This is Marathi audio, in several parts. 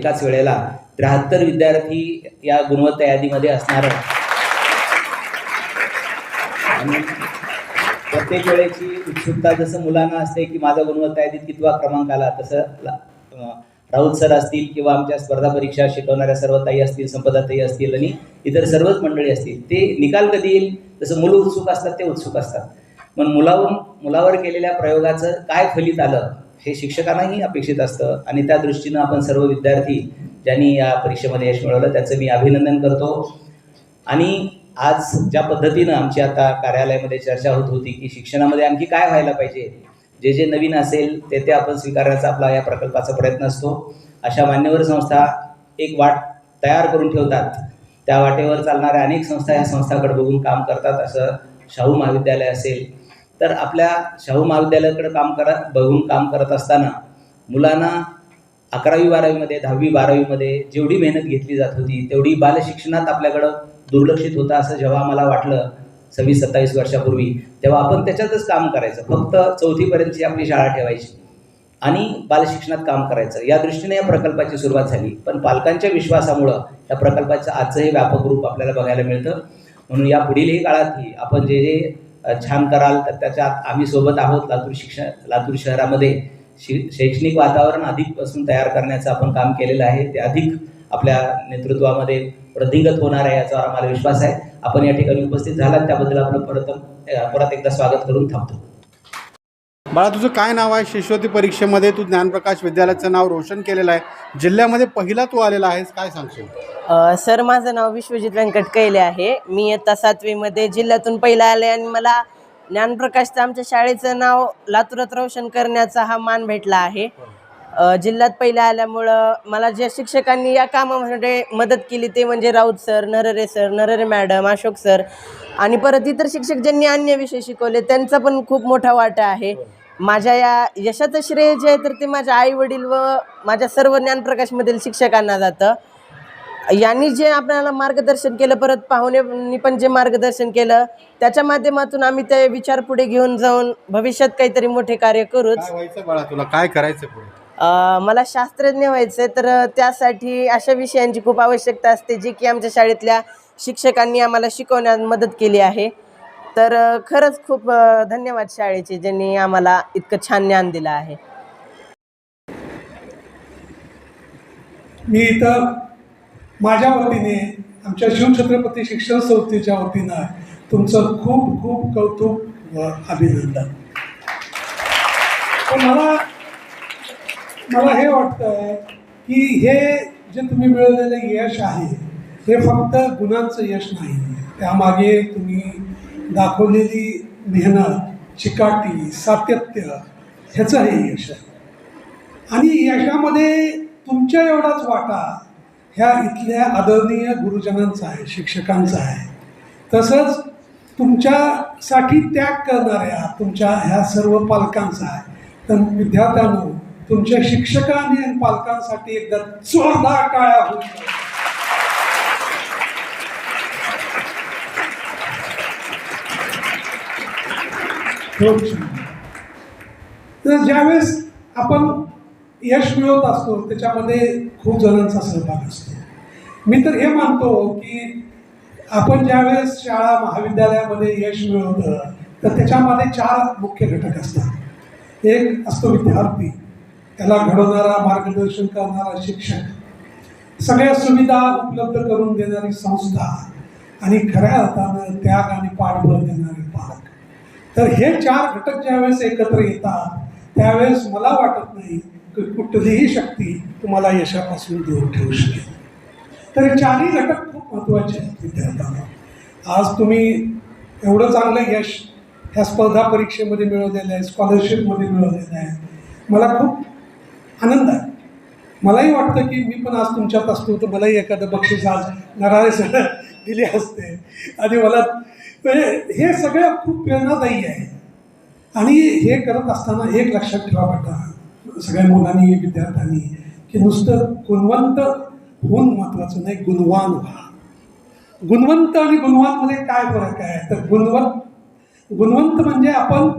एकाच वेळेला 73 विद्यार्थी या गुणवत्ता यादीमध्ये असणार आणि प्रत्येक वेळेची उत्सुकता जसं मुलांना असते की माझा गुणवत्ता यादीत कितवा क्रमांक आला, तसं राऊत सर असतील किंवा आमच्या स्पर्धा परीक्षा शिकवणाऱ्या सर्व ताई असतील, संपदा ताई असतील आणि इतर सर्वच मंडळी असतील, ते निकाल कधी येईल जसं मुलं उत्सुक असतात ते उत्सुक असतात. पण मुलावर केलेल्या प्रयोगाचं काय फलित आलं हे शिक्षकांनाही अपेक्षित असतं आणि त्या दृष्टीनं आपण सर्व विद्यार्थी ज्यांनी या परीक्षेमध्ये यश मिळवलं त्याचं मी अभिनंदन करतो. आणि आज ज्या पद्धतीनं आमची आता कार्यालयामध्ये चर्चा होत होती की शिक्षणामध्ये आणखी काय व्हायला पाहिजे, जे जे नवीन असेल ते आपण स्वीकारण्याचा आपला या प्रकल्पाचा प्रयत्न असतो. अशा मान्यवर संस्था एक वाट तयार करून ठेवतात, त्या वाटेवर चालणाऱ्या अनेक संस्था या संस्थाकडे बघून काम करतात. असं शाहू महाविद्यालय असेल तर आपल्या शाहू महाविद्यालयाकडे बघून काम करत असताना मुलांना 11वी-12वीमध्ये 10वी-12वीमध्ये जेवढी मेहनत घेतली जात होती तेवढी बालशिक्षणात आपल्याकडं दुर्लक्षित होतं असं जेव्हा मला वाटलं 26-27 वर्षापूर्वी, तेव्हा आपण त्याच्यातच काम करायचं, फक्त 4थीपर्यंतची आपली शाळा ठेवायची आणि बालशिक्षणात काम करायचं. या दृष्टीने या प्रकल्पाची सुरुवात झाली. पण पालकांच्या विश्वासामुळं या प्रकल्पाचं आजचं हे व्यापक रूप आपल्याला बघायला मिळतं. म्हणून या पुढीलही काळातही आपण जे जे छान कराल तर त्याच्यात आम्ही सोबत आहोत. लातूर शहरामध्ये शैक्षणिक वातावरण अधिकपासून तयार करण्याचं आपण काम केलेलं आहे. ते अधिक आपल्या नेतृत्वामध्ये वृद्धिंगत होणार आहे याचा आम्हाला विश्वास आहे. आपण या ठिकाणी उपस्थित झालात त्याबद्दल आपलं परत एकदा स्वागत करून थांबतो. बाळा, तुझं काय नाव आहे? शिष्यवृत्ती परीक्षेमध्ये तू ज्ञानप्रकाश विद्यालयाचं नाव रोशन केलेलं आहे, जिल्ह्यामध्ये पहिला तू आलेला आहेस, काय सांगशील? सर, माझं नाव विश्वजित व्यंकट कैले आहे. मी इयत्ता 7वीमध्ये जिल्ह्यातून पहिला आले आणि मला ज्ञानप्रकाशचं आमच्या शाळेचं नाव लातूरात रोशन करण्याचा हा मान भेटला आहे. जिल्ह्यात पहिला आल्यामुळं मला ज्या शिक्षकांनी या कामामध्ये मदत केली ते म्हणजे Raut sir, Narre madam, Ashok sir आणि परत इतर शिक्षक ज्यांनी अन्य विषय शिकवले त्यांचा पण खूप मोठा वाटा आहे. माझ्या या यशाचं श्रेय जे आहे तर ते माझ्या आईवडील व माझ्या सर्व ज्ञानप्रकाशमधील शिक्षकांना जातं. यांनी जे आपल्याला मार्गदर्शन केलं, परत पाहुण्यांनी पण जे मार्गदर्शन केलं, त्याच्या माध्यमातून आम्ही ते विचार पुढे घेऊन जाऊन भविष्यात काहीतरी मोठे कार्य करूच. काय व्हायचं बाळा तुला? काय करायचं पुढे? मला शास्त्रज्ञ व्हायचं, तर त्यासाठी अशा विषयांची खूप आवश्यकता असते जी की आमच्या शाळेतल्या शिक्षकांनी आम्हाला शिकवण्यात मदत केली आहे. तर खरंच खूप धन्यवाद शाळेचे, ज्यांनी आम्हाला इतकं छान ज्ञान दिलं आहे. मी इथं माझ्या वतीने आमच्या शिवछत्रपती शिक्षण संस्थेच्या वतीनं तुमचं खूप खूप कौतुक व अभिनंदन. पण मला हे वाटतं की हे जे तुम्ही मिळवलेलं यश आहे हे फक्त गुणांचं यश नाही, त्यामागे तुम्ही दाखवलेली मेहनत, चिकाटी, सातत्य ह्याचं हे यश आहे. आणि यशामध्ये तुमच्या एवढाच वाटा ह्या इथल्या आदरणीय गुरुजनांचा आहे, शिक्षकांचा आहे. तसंच तुमच्यासाठी त्याग करणाऱ्या तुमच्या ह्या सर्व पालकांचा आहे. तर विद्यार्थ्यांनो, तुमच्या शिक्षकांनी आणि पालकांसाठी एकदा जोरदार टाळ्या होऊ. तर ज्यावेळेस आपण यश मिळवत असतो त्याच्यामध्ये खूप जणांचा सहभाग असतो. मी तर हे मानतो की आपण ज्यावेळेस शाळा महाविद्यालयामध्ये यश मिळवतं तर त्याच्यामध्ये 4 मुख्य घटक असतात. एक असतो विद्यार्थी, त्याला घडवणारा, मार्गदर्शन करणारा शिक्षक, सगळ्या सुविधा उपलब्ध करून देणारी संस्था आणि खऱ्या अर्थानं त्याग आणि पाठबळ देणारे पालक. तर हे 4 घटक ज्यावेळेस एकत्र येतात त्यावेळेस मला वाटत नाही की कुठलीही शक्ती तुम्हाला यशापासून दूर ठेवू शकेल. तर हे 4ही घटक खूप महत्त्वाचे आहेत विद्यार्थ्यांना. आज तुम्ही एवढं चांगलं यश ह्या स्पर्धा परीक्षेमध्ये मिळवलेलं आहे, स्कॉलरशिपमध्ये मिळवलेलं आहे. मला खूप आनंद आहे. मलाही वाटतं की मी पण आज तुमच्यात असतो तर मलाही एखादं बक्षीस आज नराळे सगळं दिले असते. आणि मला हे सगळं खूप प्रेरणादायी आहे. आणि हे करत असताना एक लक्षात ठेवा बेटा, सगळ्या मुलांनी, विद्यार्थ्यांनी, की नुसतं गुणवंत होऊन महत्त्वाचं नाही, गुणवान व्हा. गुणवंत आणि गुणवानमध्ये काय फरक आहे? तर गुणवंत म्हणजे आपण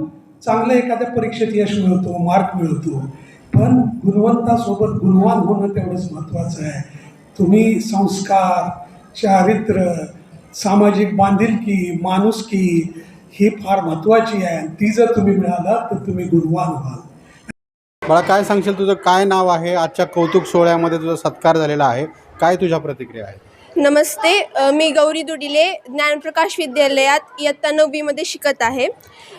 चांगलं एखाद्या परीक्षेत यश मिळवतो, मार्क मिळवतो. पण गुणवंतासोबत गुणवान होणं तेवढंच महत्त्वाचं आहे. तुम्ही संस्कार, चारित्र्य, सामाजिक बांधिलकी, माणुसकी ही फार महत्त्वाची आहे आणि ती जर तुम्ही मिळालात तर तुम्ही गुणवान व्हाल. मला काय सांगशील, तुझं काय नाव आहे? आजच्या कौतुक सोहळ्यामध्ये तुझा सत्कार झालेला आहे, काय तुझ्या प्रतिक्रिया आहे? नमस्ते, मी गौरी दुडिले ज्ञानप्रकाश विद्यालयात इयत्ता 9वीमध्ये शिकत आहे.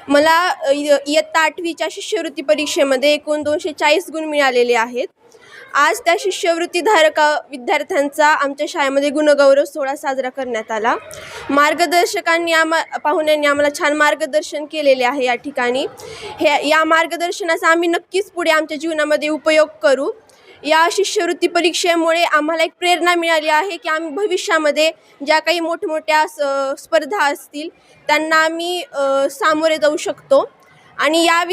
मला इयत्ता 8वीच्या शिष्यवृत्ती परीक्षेमध्ये एकूण 240 गुण मिळालेले आहेत. आज त्या शिष्यवृत्तीधारक विद्यार्थ्यांचा आमच्या शाळेमध्ये गुणगौरव सोहळा साजरा करण्यात आला. मार्गदर्शकांनी पाहुण्यांनी आम्हाला छान मार्गदर्शन केलेले आहे. या ठिकाणी या मार्गदर्शनाचा आम्ही नक्कीच पुढे आमच्या जीवनामध्ये उपयोग करू. या शिष्यवृत्ती परीक्षेमुळे आम्हाला एक प्रेरणा मिळाली आहे की आम्ही भविष्यामध्ये ज्या काही मोठमोठ्या स्पर्धा असतील त्यांना आम्ही सामोरे जाऊ शकतो आणि या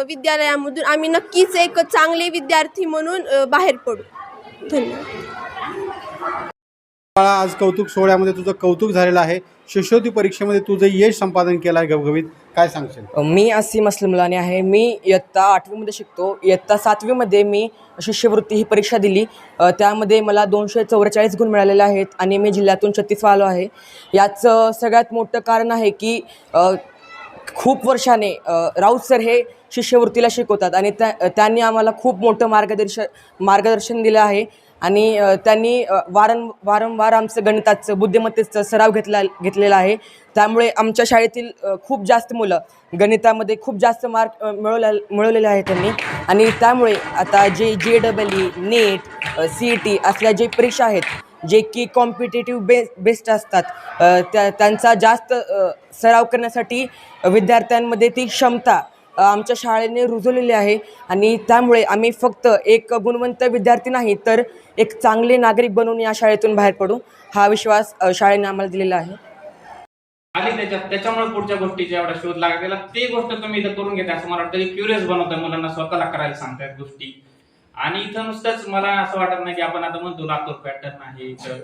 विद्यालयामधून आम्ही नक्कीच एक चांगले विद्यार्थी म्हणून बाहेर पडू. धन्यवाद. बाळा, आज कौतुक सोहळ्यामध्ये तुझं कौतुक झालेलं आहे. शिष्यवृत्ती परीक्षेमध्ये तुझं यश संपादन केलं आहे घवघवीत, काय सांगशील? मी असीम असलमुलानी आहे. मी इयत्ता 8वीमध्ये शिकतो. इयत्ता 7वीमध्ये मी शिष्यवृत्ती ही परीक्षा दिली. त्यामध्ये मला 244 गुण मिळालेले आहेत आणि मी जिल्ह्यातून 36वा आलो आहे. याचं सगळ्यात मोठं कारण आहे की खूप वर्षाने राऊत सर हे शिष्यवृत्तीला शिकवतात आणि त्यांनी आम्हाला खूप मोठं मार्गदर्शन दिलं आहे आणि त्यांनी वारंवार आमचं गणिताचं, बुद्धिमत्तेचं सराव घेतलेला आहे. त्यामुळे आमच्या शाळेतील खूप जास्त मुलं गणितामध्ये खूप जास्त मार्क मिळवलेले आहेत त्यांनी. आणि त्यामुळे आता जे JEE, नीट, CET असल्या जे परीक्षा आहेत जे की कॉम्पिटेटिव्ह बेस्ड असतात, त्यांचा जास्त सराव करण्यासाठी विद्यार्थ्यांमध्ये ती क्षमता आमच्या शाळेने रुजवलेली आहे. आणि त्यामुळे आम्ही फक्त एक गुणवंत विद्यार्थी नाही तर एक चांगले नागरिक बनून या शाळेतून बाहेर पडू, हा विश्वास शाळेने आम्हाला दिलेला आहे. आणि त्याच्यामुळे पुढच्या गोष्टीचा एवढा शोध लागलेला, ती गोष्ट तुम्ही इथं करून घेता असं मला वाटतं. क्युरियस बनवताय मुलांना, स्वतःला करायला सांगतायत गोष्टी. आणि इथं नुसतंच मला असं वाटत नाही की आपण आता म्हणतो लातूर पॅटर्न आहे इथं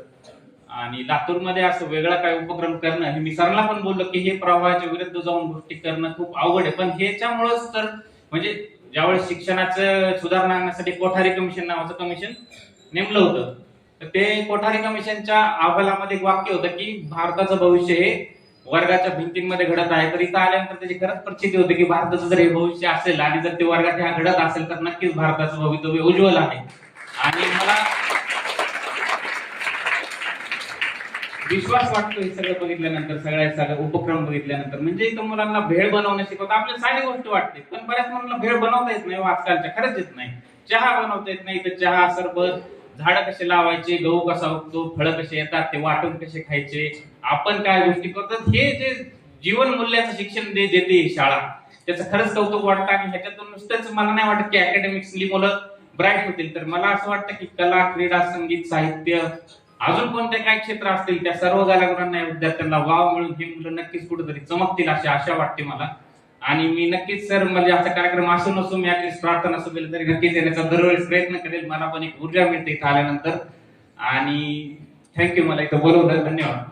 आणि लातूरमध्ये असं वेगळा काय उपक्रम करणं, हे मी सरांना पण बोललो की हे प्रवाहाच्या विरुद्ध जाऊन गोष्टी करणं खूप अवघड आहे. पण ह्याच्यामुळंच तर म्हणजे ज्यावेळेस शिक्षणाचं सुधारणा आणण्यासाठी कोठारी कमिशन नावाचं कमिशन नेमलं होतं, तर ते कोठारी कमिशनच्या अहवालामध्ये एक वाक्य होतं की भारताचं भविष्य हे वर्गाच्या भिंतींमध्ये घडत आहे. तर इथं आल्यानंतर त्याची खरंच परिस्थिती होती की भारताचं जर हे भविष्य असेल आणि जर ते वर्गात ह्या घडत असेल तर नक्कीच भारताचं भवितव्य उज्ज्वल आहे. आणि मला विश्वास वाटतो हे सगळं बघितल्यानंतर, सगळ्या उपक्रम बघितल्यानंतर. म्हणजे इथं मुलांना भेळ बनवणं शिकवतं. आपल्याला साधी गोष्ट वाटते पण बऱ्याच मुलांना भेळ बनवता येत नाही आजकालच्या, खरंच येत नाही. चहा बनवता येत नाही, तर चहा, सरबत, झाडं कसे लावायचे, गहू कसा उगतो, फळं कसे येतात, ते वाटून कसे खायचे, आपण काय गोष्टी करतात, हे जे जीवन मूल्याचं शिक्षण देते शाळा, त्याचं खरंच कौतुक वाटतं. आणि ह्याच्यातून नुसतंच मला नाही वाटत की अकॅडमिक्सली मुलं ब्राईट होतील, तर मला असं वाटतं की कला, क्रीडा, संगीत, साहित्य, अजून कोणते काय क्षेत्र असतील त्या सर्व गालागुणांना विद्यार्थ्यांना वाव मिळून हे मुलं नक्कीच कुठेतरी चमकतील अशी आशा वाटते मला. आणि मी नक्कीच सर म्हणजे असा कार्यक्रम असू नसू मी ऍटलीस्ट प्रार्थना असू केली तरी नक्कीच येण्याचा दरवेळेस प्रयत्न करेल. मला पण एक ऊर्जा मिळते इथं आल्यानंतर. आणि थँक्यू, मला इथं बोलवलं, धन्यवाद.